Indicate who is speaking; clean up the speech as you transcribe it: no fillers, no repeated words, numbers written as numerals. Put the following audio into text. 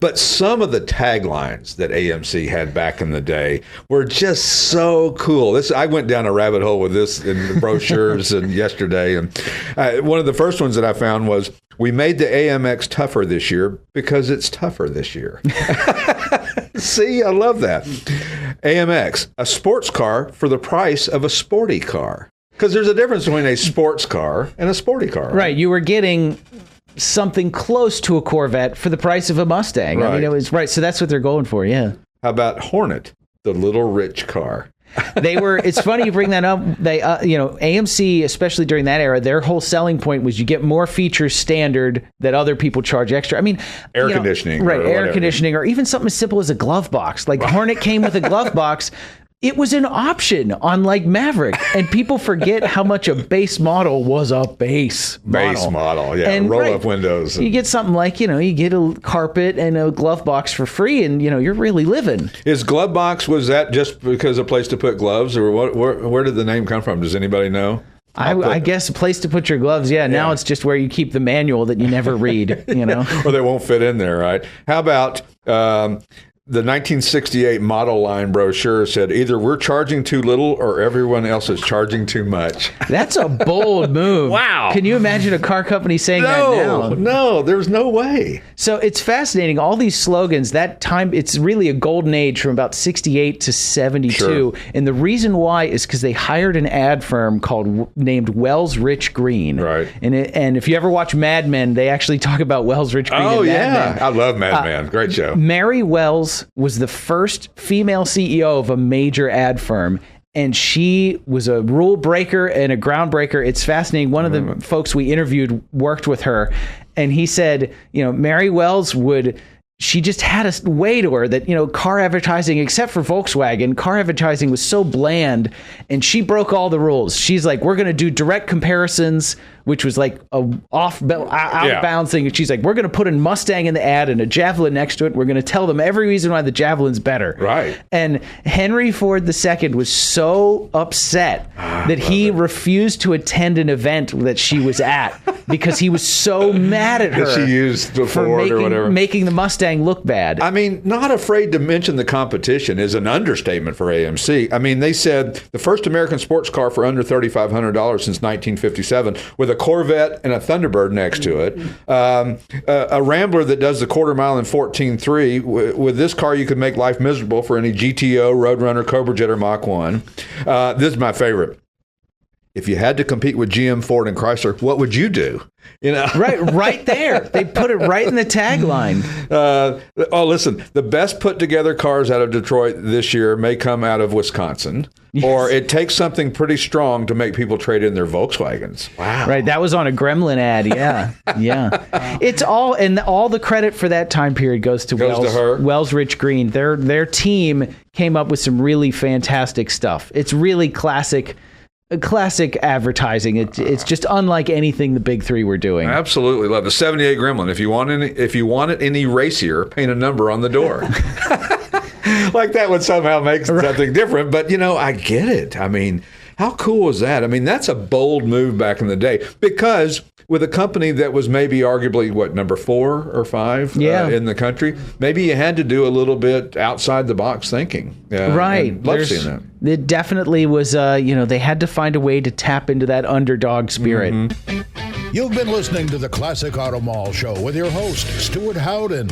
Speaker 1: But some of the taglines that AMC had back in the day were just so cool. I went down a rabbit hole with this in the brochures and yesterday. And one of the first ones that I found was, "We made the AMX tougher this year because it's tougher this year." See, I love that. AMX, a sports car for the price of a sporty car. Because there's a difference between a sports car and a sporty car.
Speaker 2: Right. You were getting something close to a Corvette for the price of a Mustang.
Speaker 1: Right.
Speaker 2: I mean, it was right. So that's what they're going for. Yeah.
Speaker 1: How about Hornet, the little rich car?
Speaker 2: It's funny you bring that up. They, AMC, especially during that era, their whole selling point was you get more features standard that other people charge extra. I mean,
Speaker 1: air conditioning,
Speaker 2: right? Air conditioning, or even something as simple as a glove box. Like Hornet came with a glove box. It was an option on like Maverick, and people forget how much a base model was a base model.
Speaker 1: Yeah,
Speaker 2: and
Speaker 1: roll-up windows.
Speaker 2: You get something like, you get a carpet and a glove box for free, and, you're really living.
Speaker 1: Is glove box, was that just because a place to put gloves, or where did the name come from? Does anybody know?
Speaker 2: I guess a place to put your gloves. Yeah, now it's just where you keep the manual that you never read,
Speaker 1: Or they won't fit in there, right? How about... the 1968 model line brochure said, either we're charging too little or everyone else is charging too much.
Speaker 2: That's a bold move.
Speaker 1: Wow.
Speaker 2: Can you imagine a car company saying that now?
Speaker 1: No, there's no way.
Speaker 2: So it's fascinating. All these slogans, that time, it's really a golden age from about 68 to 72.
Speaker 1: Sure.
Speaker 2: And the reason why is because they hired an ad firm named Wells Rich Greene.
Speaker 1: Right.
Speaker 2: And if you ever watch Mad Men, they actually talk about Wells Rich Greene.
Speaker 1: Oh,
Speaker 2: in
Speaker 1: yeah.
Speaker 2: Mad Men.
Speaker 1: I love Mad Men. Great show.
Speaker 2: Mary Wells was the first female CEO of a major ad firm, and she was a rule breaker and a groundbreaker. It's fascinating. One of the folks we interviewed worked with her, and he said, Mary Wells she just had a way to her that, car advertising, except for Volkswagen, car advertising was so bland, and she broke all the rules. She's like, we're going to do direct comparisons, which was like a outbound thing. And she's like, we're going to put a Mustang in the ad and a Javelin next to it. We're going to tell them every reason why the Javelin's better.
Speaker 1: Right.
Speaker 2: And Henry Ford II was so upset that he refused to attend an event that she was at because he was so mad at her
Speaker 1: that she used the Ford or whatever,
Speaker 2: making the Mustang look bad.
Speaker 1: I mean, not afraid to mention the competition is an understatement for AMC. I mean, they said the first American sports car for under $3,500 since 1957, with a Corvette and a Thunderbird next to it. A Rambler that does the quarter mile in 14.3. With this car, you could make life miserable for any GTO, Roadrunner, Cobra Jet, or Mach 1. This is my favorite. If you had to compete with GM, Ford, and Chrysler, what would you do?
Speaker 2: Right there. They put it right in the tagline.
Speaker 1: Listen, the best put together cars out of Detroit this year may come out of Wisconsin, or it takes something pretty strong to make people trade in their Volkswagens. Wow.
Speaker 2: Right. That was on a Gremlin ad. Yeah. Yeah. It's all the credit for that time period goes to Wells Rich Greene. Their team came up with some really fantastic stuff. It's really classic advertising. It's just unlike anything the big three were doing.
Speaker 1: Absolutely love the 78 Gremlin. If you want it any racier, paint a number on the door. Like that would somehow make something different. But I get it. I mean, how cool is that? I mean, that's a bold move back in the day, because with a company that was maybe arguably number 4 or 5 in the country, maybe you had to do a little bit outside the box thinking.
Speaker 2: Right.
Speaker 1: Love seeing that.
Speaker 2: It definitely was, they had to find a way to tap into that underdog spirit.
Speaker 3: You've been listening to the Classic Auto Mall Show with your host, Stewart Howden.